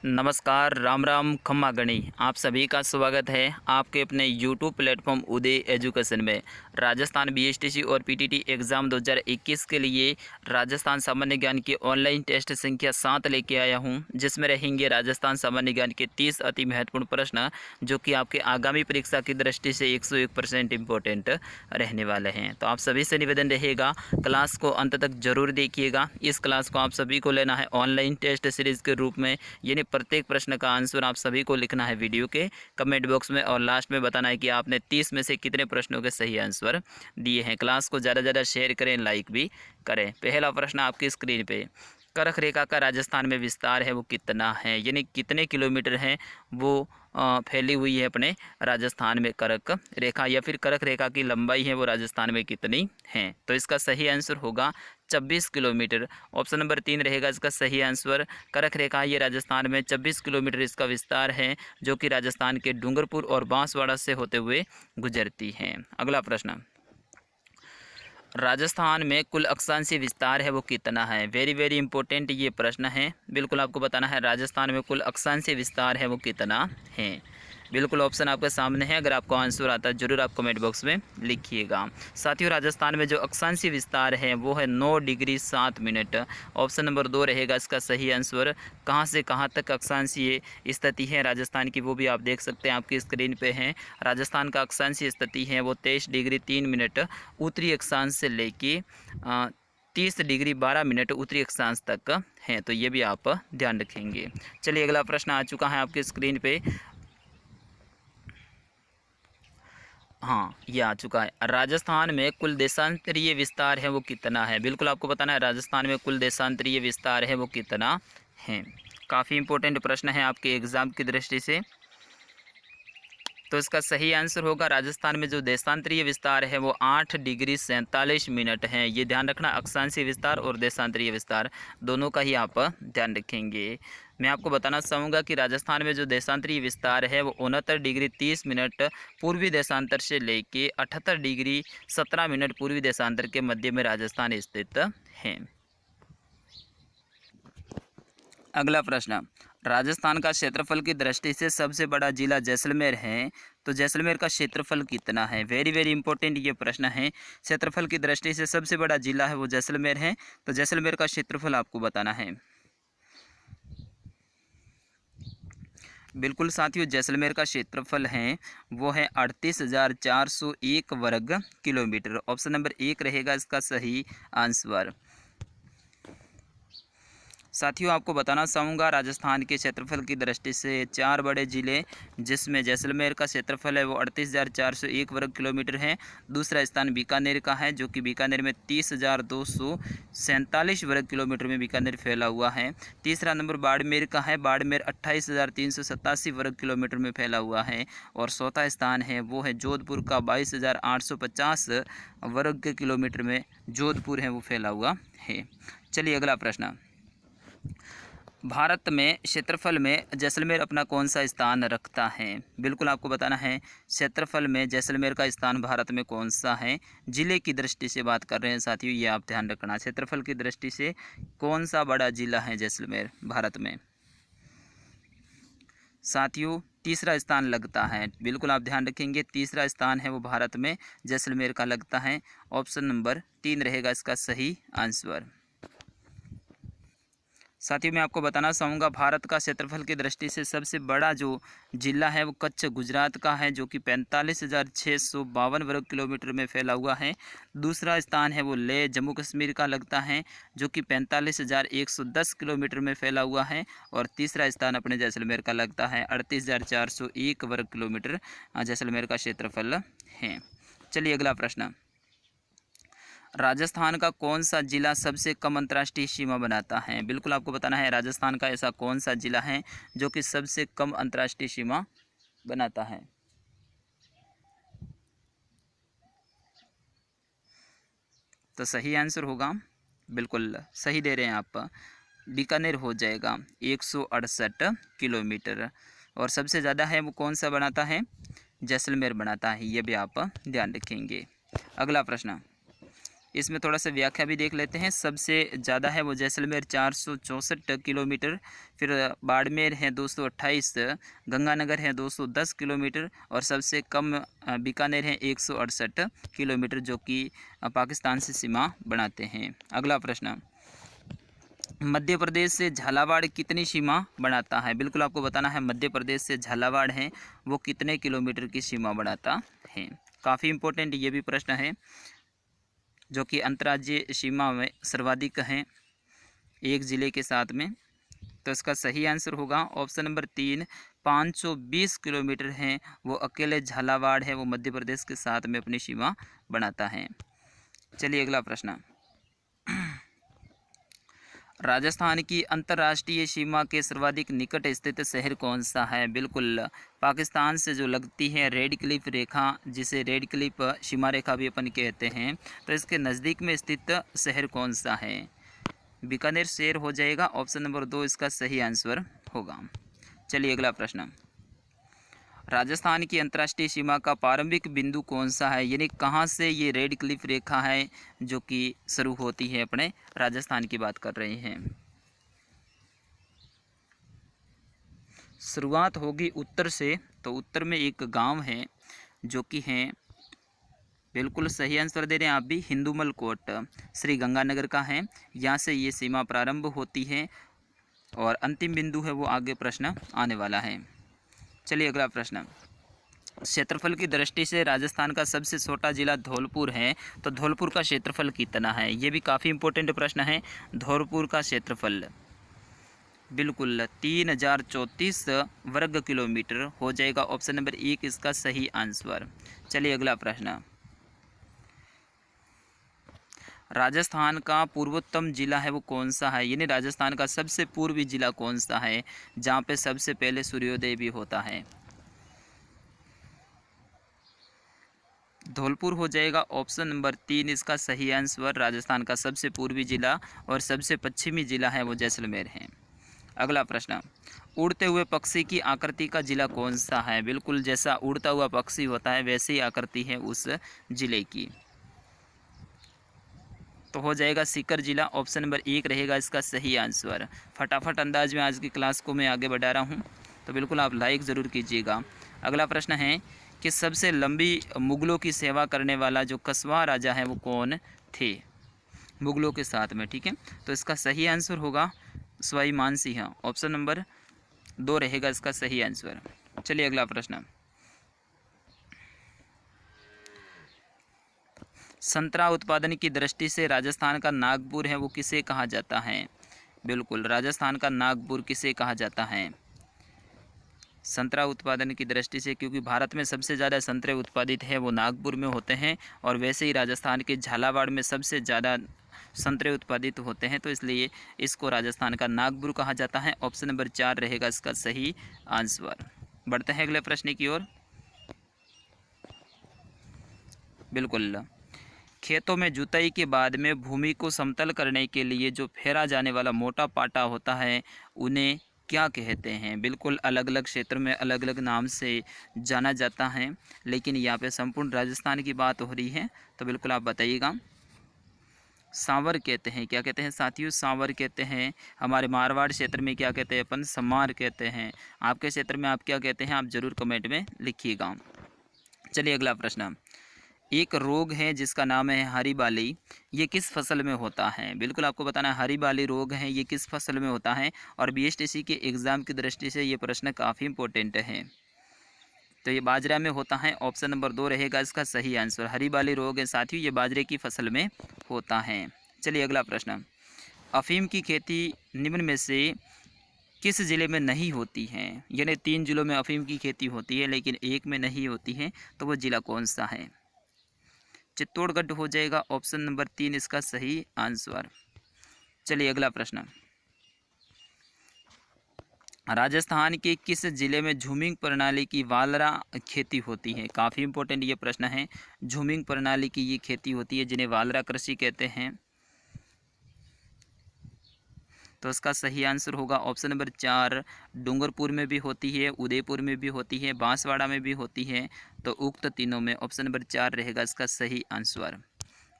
नमस्कार, राम राम, खम्मा गणी। आप सभी का स्वागत है आपके अपने यूट्यूब प्लेटफॉर्म उदय एजुकेशन में। राजस्थान बीएसटीसी और पीटीटी एग्ज़ाम 2021 के लिए राजस्थान सामान्य ज्ञान की ऑनलाइन टेस्ट संख्या 7 लेके आया हूं, जिसमें रहेंगे राजस्थान सामान्य ज्ञान के 30 अति महत्वपूर्ण प्रश्न, जो कि आपके आगामी परीक्षा की दृष्टि से 101% इम्पोर्टेंट रहने वाले हैं। तो आप सभी से निवेदन रहेगा, क्लास को अंत तक जरूर देखिएगा। इस क्लास को आप सभी को लेना है ऑनलाइन टेस्ट सीरीज़ के रूप में, यानी प्रत्येक प्रश्न का आंसर आप सभी को लिखना है वीडियो के कमेंट बॉक्स में और लास्ट में बताना है कि आपने 30 में से कितने प्रश्नों के सही आंसर दिए हैं। क्लास को ज़्यादा से ज़्यादा शेयर करें, लाइक भी करें। पहला प्रश्न आपकी स्क्रीन पे, कर्क रेखा का राजस्थान में विस्तार है वो कितना है, यानी कितने किलोमीटर है वो फैली हुई है अपने राजस्थान में कर्क रेखा, या फिर कर्क रेखा की लंबाई है वो राजस्थान में कितनी है। तो इसका सही आंसर होगा 26 किलोमीटर। ऑप्शन नंबर 3 रहेगा इसका सही आंसर। कर्क रेखा ये राजस्थान में 26 किलोमीटर इसका विस्तार है, जो कि राजस्थान के डूंगरपुर और बांसवाड़ा से होते हुए गुजरती है। अगला प्रश्न, राजस्थान में कुल अक्षांशीय विस्तार है वो कितना है। वेरी वेरी इंपॉर्टेंट ये प्रश्न है, बिल्कुल आपको बताना है राजस्थान में कुल अक्षांशीय विस्तार है वो कितना है। बिल्कुल ऑप्शन आपके सामने है, अगर आपको आंसर आता है जरूर आप कमेंट बॉक्स में लिखिएगा। साथियों, राजस्थान में जो अक्षांशीय विस्तार है वो है 9 डिग्री 7 मिनट। ऑप्शन नंबर 2 रहेगा इसका सही आंसर। कहाँ से कहाँ तक अक्षांशीय स्थिति है राजस्थान की वो भी आप देख सकते हैं, आपकी स्क्रीन पे है। राजस्थान का अक्षांशीय स्थिति है वो 23 डिग्री 3 मिनट उत्तरी अक्षांश से लेके 30 डिग्री 12 मिनट उत्तरी अक्षांश तक है, तो ये भी आप ध्यान रखेंगे। चलिए अगला प्रश्न आ चुका है आपकी स्क्रीन पे। हाँ, ये आ चुका है। राजस्थान में कुल देशांतरीय विस्तार है वो कितना है। बिल्कुल आपको बताना है राजस्थान में कुल देशांतरीय विस्तार है वो कितना है। काफ़ी इंपॉर्टेंट प्रश्न है आपके एग्ज़ाम की दृष्टि से। तो इसका सही आंसर होगा, राजस्थान में जो देशांतरीय विस्तार है वो 8 डिग्री 47 मिनट है। ये ध्यान रखना, अक्षांशीय विस्तार और देशांतरीय विस्तार दोनों का ही आप ध्यान रखेंगे। मैं आपको बताना चाहूँगा कि राजस्थान में जो देशांतरीय विस्तार है वो 69 डिग्री 30 मिनट पूर्वी देशांतर से लेके 78 डिग्री 17 मिनट पूर्वी देशांतर के मध्य में राजस्थान स्थित है। अगला प्रश्न, राजस्थान का क्षेत्रफल की दृष्टि से सबसे बड़ा जिला जैसलमेर है, तो जैसलमेर का क्षेत्रफल कितना है। वेरी वेरी इंपॉर्टेंट ये प्रश्न है। क्षेत्रफल की दृष्टि से सबसे बड़ा जिला है वो जैसलमेर है, तो जैसलमेर का क्षेत्रफल आपको बताना है। बिल्कुल साथियों, जैसलमेर का क्षेत्रफल है वो है 38,401 वर्ग किलोमीटर। ऑप्शन नंबर 1 रहेगा इसका सही आंसर। साथियों, आपको बताना चाहूँगा राजस्थान के क्षेत्रफल की दृष्टि से 4 बड़े ज़िले, जिसमें जैसलमेर का क्षेत्रफल है वो 38,401 वर्ग किलोमीटर है। दूसरा स्थान बीकानेर का है, जो कि बीकानेर में 30,247 वर्ग किलोमीटर में बीकानेर फैला हुआ है। तीसरा नंबर बाड़मेर का है, बाड़मेर 28,387 वर्ग किलोमीटर में फैला हुआ है। और चौथा स्थान है वो है जोधपुर का, 22,850 वर्ग किलोमीटर में जोधपुर है वो फैला हुआ है। चलिए अगला प्रश्न, भारत में क्षेत्रफल में जैसलमेर अपना कौन सा स्थान रखता है। बिल्कुल आपको बताना है क्षेत्रफल में जैसलमेर का स्थान भारत में कौन सा है। जिले की दृष्टि से बात कर रहे हैं साथियों, ये आप ध्यान रखना, क्षेत्रफल की दृष्टि से कौन सा बड़ा जिला है जैसलमेर भारत में। साथियों, तीसरा स्थान लगता है। बिल्कुल आप ध्यान रखेंगे, तीसरा स्थान है वो भारत में जैसलमेर का लगता है। ऑप्शन नंबर 3 रहेगा इसका सही आंसर। साथियों, मैं आपको बताना चाहूँगा भारत का क्षेत्रफल की दृष्टि से सबसे बड़ा जो जिला है वो कच्छ गुजरात का है, जो कि 45,652 वर्ग किलोमीटर में फैला हुआ है। दूसरा स्थान है वो लेह जम्मू कश्मीर का लगता है, जो कि 45,110 किलोमीटर में फैला हुआ है। और तीसरा स्थान अपने जैसलमेर का लगता है, 38,401 वर्ग किलोमीटर जैसलमेर का क्षेत्रफल है। चलिए अगला प्रश्न, राजस्थान का कौन सा जिला सबसे कम अंतर्राष्ट्रीय सीमा बनाता है। बिल्कुल आपको बताना है राजस्थान का ऐसा कौन सा जिला है जो कि सबसे कम अंतर्राष्ट्रीय सीमा बनाता है। तो सही आंसर होगा, बिल्कुल सही दे रहे हैं आप, बीकानेर हो जाएगा, 168 किलोमीटर। और सबसे ज़्यादा है वो कौन सा बनाता है, जैसलमेर बनाता है, ये भी आप ध्यान रखेंगे। अगला प्रश्न, इसमें थोड़ा सा व्याख्या भी देख लेते हैं। सबसे ज़्यादा है वो जैसलमेर 464 किलोमीटर, फिर बाड़मेर है 228, गंगानगर है 210 किलोमीटर और सबसे कम बीकानेर है 168 किलोमीटर, जो कि पाकिस्तान से सीमा बनाते हैं। अगला प्रश्न, मध्य प्रदेश से झालावाड़ कितनी सीमा बनाता है? बिल्कुल आपको बताना है मध्य प्रदेश से झालावाड़ है वो कितने किलोमीटर की सीमा बनाता है। काफ़ी इम्पोर्टेंट ये भी प्रश्न है, जो कि अंतर्राज्यीय सीमा में सर्वाधिक हैं एक ज़िले के साथ में। तो इसका सही आंसर होगा ऑप्शन नंबर 3, 520 किलोमीटर हैं वो अकेले झालावाड़ है वो मध्य प्रदेश के साथ में अपनी सीमा बनाता है। चलिए अगला प्रश्न, राजस्थान की अंतर्राष्ट्रीय सीमा के सर्वाधिक निकट स्थित शहर कौन सा है? बिल्कुल पाकिस्तान से जो लगती है रेड क्लिफ रेखा, जिसे रेड क्लिफ सीमा रेखा भी अपन कहते हैं, तो इसके नज़दीक में स्थित शहर कौन सा है? बीकानेर शहर हो जाएगा, ऑप्शन नंबर 2 इसका सही आंसर होगा। चलिए अगला प्रश्न, राजस्थान की अंतर्राष्ट्रीय सीमा का प्रारंभिक बिंदु कौन सा है? यानी कहाँ से ये रेड क्लिफ रेखा है जो कि शुरू होती है, अपने राजस्थान की बात कर रहे हैं। शुरुआत होगी उत्तर से, तो उत्तर में एक गांव है जो कि है, बिल्कुल सही आंसर दे रहे हैं आप भी, हिंदूमल कोट श्री गंगानगर का है। यहाँ से ये सीमा प्रारंभ होती है और अंतिम बिंदु है वो आगे प्रश्न आने वाला है। चलिए अगला प्रश्न, क्षेत्रफल की दृष्टि से राजस्थान का सबसे छोटा जिला धौलपुर है, तो धौलपुर का क्षेत्रफल कितना है? ये भी काफ़ी इंपॉर्टेंट प्रश्न है। धौलपुर का क्षेत्रफल बिल्कुल 3034 वर्ग किलोमीटर हो जाएगा, ऑप्शन नंबर 1 इसका सही आंसर। चलिए अगला प्रश्न, राजस्थान का पूर्वोत्तम जिला है वो कौन सा है? यानी राजस्थान का सबसे पूर्वी जिला कौन सा है जहाँ पे सबसे पहले सूर्योदय भी होता है? धौलपुर हो जाएगा, ऑप्शन नंबर 3 इसका सही आंसर। राजस्थान का सबसे पूर्वी जिला और सबसे पश्चिमी जिला है वो जैसलमेर है। अगला प्रश्न, उड़ते हुए पक्षी की आकृति का जिला कौन सा है? बिल्कुल जैसा उड़ता हुआ पक्षी होता है वैसे ही आकृति है उस जिले की, तो हो जाएगा सीकर जिला, ऑप्शन नंबर 1 रहेगा इसका सही आंसर। फटाफट अंदाज में आज की क्लास को मैं आगे बढ़ा रहा हूँ, तो बिल्कुल आप लाइक ज़रूर कीजिएगा। अगला प्रश्न है कि सबसे लंबी मुगलों की सेवा करने वाला जो कस्बा राजा है वो कौन थे मुगलों के साथ में? ठीक है, तो इसका सही आंसर होगा सवाई मानसिंह, ऑप्शन नंबर 2 रहेगा इसका सही आंसर। चलिए अगला प्रश्न, संतरा उत्पादन की दृष्टि से राजस्थान का नागपुर है वो किसे कहा जाता है? बिल्कुल राजस्थान का नागपुर किसे कहा जाता है संतरा उत्पादन की दृष्टि से? क्योंकि भारत में सबसे ज़्यादा संतरे उत्पादित है वो नागपुर में होते हैं, और वैसे ही राजस्थान के झालावाड़ में सबसे ज़्यादा संतरे उत्पादित होते हैं, तो इसलिए इसको राजस्थान का नागपुर कहा जाता है। ऑप्शन नंबर 4 रहेगा इसका सही आंसर। बढ़ते हैं अगले प्रश्न की ओर। बिल्कुल, खेतों में जुताई के बाद में भूमि को समतल करने के लिए जो फेरा जाने वाला मोटा पाटा होता है उन्हें क्या कहते हैं? बिल्कुल अलग अलग क्षेत्र में अलग अलग नाम से जाना जाता है, लेकिन यहाँ पे संपूर्ण राजस्थान की बात हो रही है, तो बिल्कुल आप बताइएगा। सांवर कहते हैं, क्या कहते हैं साथियों? सांवर कहते हैं। हमारे मारवाड़ क्षेत्र में क्या कहते हैं अपन? समार कहते हैं। आपके क्षेत्र में आप क्या कहते हैं? आप ज़रूर कमेंट में लिखिएगा। चलिए अगला प्रश्न, एक रोग है जिसका नाम है हरी बाली, ये किस फसल में होता है? बिल्कुल आपको बताना है हरी बाली रोग है ये किस फसल में होता है, और बीएसटीसी के एग्ज़ाम की दृष्टि से ये प्रश्न काफ़ी इंपॉर्टेंट है। तो ये बाजरा में होता है, ऑप्शन नंबर 2 रहेगा इसका सही आंसर। हरी बाली रोग है साथियों ये बाजरे की फसल में होता है। चलिए अगला प्रश्न, अफीम की खेती निम्न में से किस ज़िले में नहीं होती है? यानी 3 जिलों में अफीम की खेती होती है लेकिन एक में नहीं होती है, तो वो ज़िला कौन सा है? चित्तौड़गढ़ हो जाएगा, ऑप्शन नंबर 3 इसका सही आंसर। चलिए अगला प्रश्न, राजस्थान के किस जिले में झूमिंग प्रणाली की वालरा खेती होती है? काफ़ी इंपॉर्टेंट ये प्रश्न है। झूमिंग प्रणाली की ये खेती होती है जिन्हें वालरा कृषि कहते हैं, तो इसका सही आंसर होगा ऑप्शन नंबर 4। डूंगरपुर में भी होती है, उदयपुर में भी होती है, बांसवाड़ा में भी होती है, तो उक्त तीनों में ऑप्शन नंबर 4 रहेगा इसका सही आंसर।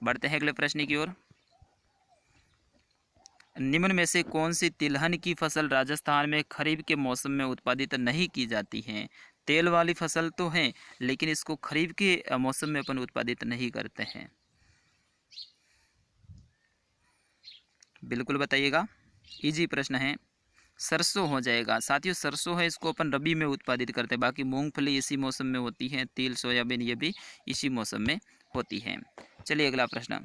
बढ़ते हैं अगले प्रश्न की ओर। निम्न में से कौन सी तिलहन की फसल राजस्थान में खरीफ के मौसम में उत्पादित नहीं की जाती है? तेल वाली फसल तो है, लेकिन इसको खरीफ के मौसम में अपन उत्पादित नहीं करते हैं। बिल्कुल बताइएगा, इजी प्रश्न है। सरसों हो जाएगा साथियों, सरसों है इसको अपन रबी में उत्पादित करते हैं। बाकी मूंगफली इसी मौसम में होती है, तिल सोयाबीन ये भी इसी मौसम में होती है। चलिए अगला प्रश्न।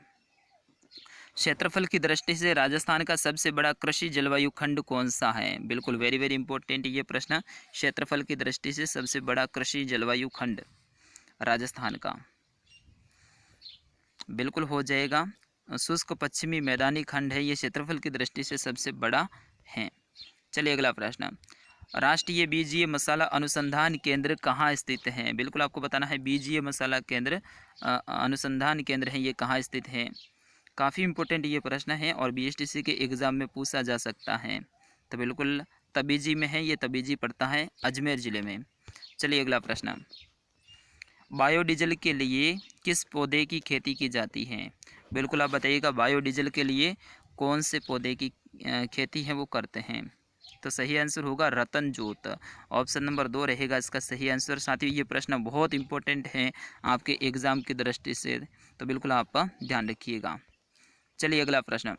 क्षेत्रफल की दृष्टि से राजस्थान का सबसे बड़ा कृषि जलवायु खंड कौन सा है? बिल्कुल वेरी वेरी इंपॉर्टेंट ये प्रश्न। क्षेत्रफल की दृष्टि से सबसे बड़ा कृषि जलवायु खंड राजस्थान का बिल्कुल हो जाएगा शुष्क पश्चिमी मैदानी खंड है, ये क्षेत्रफल की दृष्टि से सबसे बड़ा है। चलिए अगला प्रश्न। राष्ट्रीय बीजीय मसाला अनुसंधान केंद्र कहाँ स्थित है? बिल्कुल आपको बताना है, बीजीय मसाला केंद्र अनुसंधान केंद्र है, ये कहाँ स्थित है? काफ़ी इंपॉर्टेंट ये प्रश्न है और बीएसटीसी के एग्ज़ाम में पूछा जा सकता है। तो बिल्कुल तबीजी में है, ये तबीजी पड़ता है अजमेर ज़िले में। चलिए अगला प्रश्न। बायोडीजल के लिए किस पौधे की खेती की जाती है? बिल्कुल आप बताइएगा, बायोडीजल के लिए कौन से पौधे की खेती है वो करते हैं? तो सही आंसर होगा रतन जोत। ऑप्शन नंबर 2 रहेगा इसका सही आंसर। साथियों ये प्रश्न बहुत इंपॉर्टेंट है आपके एग्ज़ाम की दृष्टि से, तो बिल्कुल आप ध्यान रखिएगा। चलिए अगला प्रश्न।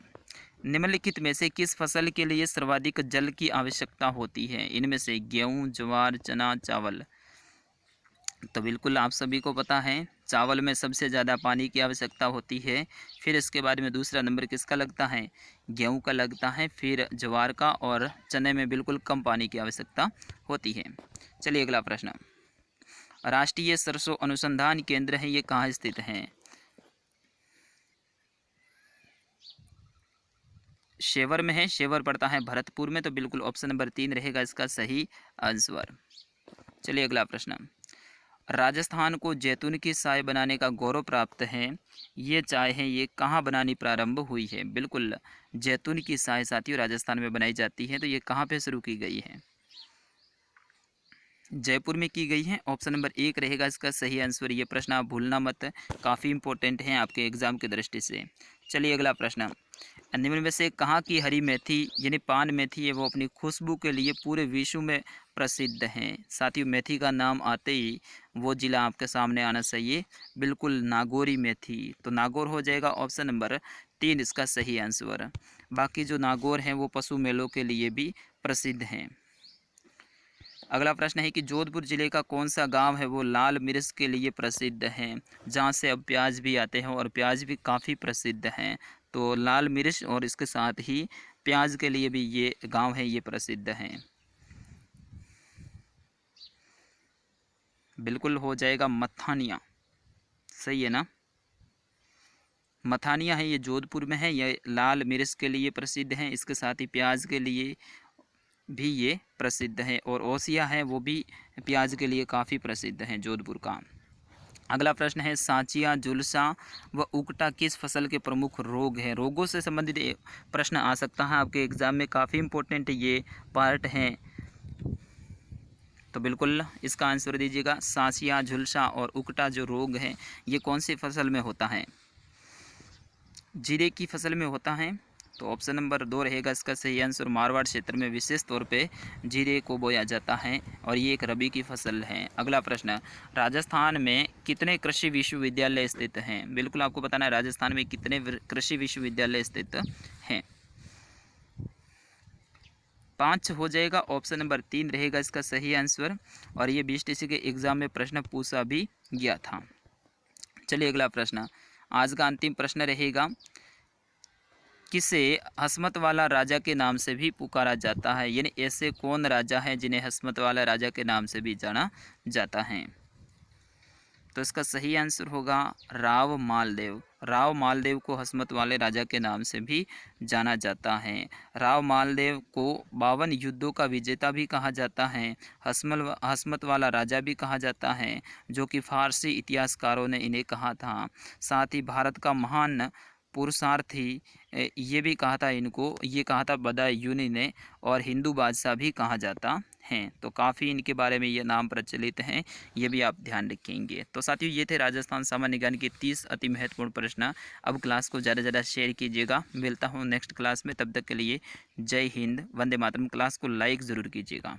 निम्नलिखित में से किस फसल के लिए सर्वाधिक जल की आवश्यकता होती है? इनमें से गेहूँ, ज्वार, चना, चावल। तो बिल्कुल आप सभी को पता है, चावल में सबसे ज़्यादा पानी की आवश्यकता होती है। फिर इसके बाद में दूसरा नंबर किसका लगता है? गेहूँ का लगता है, फिर ज्वार का, और चने में बिल्कुल कम पानी की आवश्यकता होती है। चलिए अगला प्रश्न। राष्ट्रीय सरसों अनुसंधान केंद्र है, ये कहाँ स्थित है? शेवर में है, शेवर पड़ता है भरतपुर में, तो बिल्कुल ऑप्शन नंबर 3 रहेगा इसका सही आंसर। चलिए अगला प्रश्न। राजस्थान को जैतून की चाय बनाने का गौरव प्राप्त है, ये चाय है ये कहाँ बनानी प्रारंभ हुई है? बिल्कुल जैतून की चाय साथियों राजस्थान में बनाई जाती है, तो ये कहाँ पे शुरू की गई है? जयपुर में की गई है। ऑप्शन नंबर 1 रहेगा इसका सही आंसर। ये प्रश्न आप भूलना मत, काफ़ी इंपॉर्टेंट है आपके एग्जाम की दृष्टि से। चलिए अगला प्रश्न। निम्न में से कहाँ की हरी मेथी यानी पान मेथी है वो अपनी खुशबू के लिए पूरे विश्व में प्रसिद्ध है? साथियों मेथी का नाम आते ही वो ज़िला आपके सामने आना चाहिए, बिल्कुल नागौरी मेथी। तो नागौर हो जाएगा ऑप्शन नंबर 3 इसका सही आंसर। बाकी जो नागौर हैं वो पशु मेलों के लिए भी प्रसिद्ध हैं। अगला प्रश्न है कि जोधपुर ज़िले का कौन सा गांव है वो लाल मिर्च के लिए प्रसिद्ध है, जहां से अब प्याज भी आते हैं और प्याज भी काफ़ी प्रसिद्ध हैं। तो लाल मिर्च और इसके साथ ही प्याज के लिए भी ये गांव है ये प्रसिद्ध हैं। बिल्कुल हो जाएगा मथानिया, सही है ना? मथानिया है, ये जोधपुर में है, ये लाल मिर्च के लिए प्रसिद्ध हैं, इसके साथ ही प्याज के लिए भी ये प्रसिद्ध है, और ओसिया है वो भी प्याज के लिए काफ़ी प्रसिद्ध हैं जोधपुर का। अगला प्रश्न है सांचिया, झुलसा व उकटा किस फसल के प्रमुख रोग हैं? रोगों से संबंधित प्रश्न आ सकता है आपके एग्जाम में, काफ़ी इंपॉर्टेंट ये पार्ट हैं। तो बिल्कुल इसका आंसर दीजिएगा। सांचिया, झुलसा और उकटा जो रोग है ये कौन सी फसल में होता है? जीरे की फसल में होता है, तो ऑप्शन नंबर 2 रहेगा इसका सही आंसर। मारवाड़ क्षेत्र में विशेष तौर पे जीरे को बोया जाता है और ये एक रबी की फसल है। अगला प्रश्न। राजस्थान में कितने कृषि विश्वविद्यालय स्थित हैं? बिल्कुल आपको बताना है राजस्थान में कितने कृषि विश्वविद्यालय स्थित हैं। 5 हो जाएगा, ऑप्शन नंबर 3 रहेगा इसका सही आंसर, और ये बीएसटीसी के एग्ज़ाम में प्रश्न पूछा भी गया था। चलिए अगला प्रश्न, आज का अंतिम प्रश्न रहेगा। किसे हसमत वाला राजा के नाम से भी पुकारा जाता है? यानी ऐसे कौन राजा हैं जिन्हें हसमत वाला राजा के नाम से भी जाना जाता है? तो इसका सही आंसर होगा राव मालदेव। राव मालदेव को हसमत वाले राजा के नाम से भी जाना जाता है। राव मालदेव को 52 युद्धों का विजेता भी कहा जाता है, हसमत वाला राजा भी कहा जाता है, जो कि फारसी इतिहासकारों ने इन्हें कहा था। साथ ही भारत का महान पुरुषार्थी ये भी कहा था इनको, ये कहा था बदायूनी ने, और हिंदू बादशाह भी कहा जाता हैं, तो काफ़ी इनके बारे में ये नाम प्रचलित हैं, ये भी आप ध्यान रखेंगे। तो साथियों ये थे राजस्थान सामान्य ज्ञान के 30 अति महत्वपूर्ण प्रश्न। अब क्लास को ज़्यादा से ज़्यादा शेयर कीजिएगा। मिलता हूँ नेक्स्ट क्लास में, तब तक के लिए जय हिंद, वंदे मातरम। क्लास को लाइक ज़रूर कीजिएगा।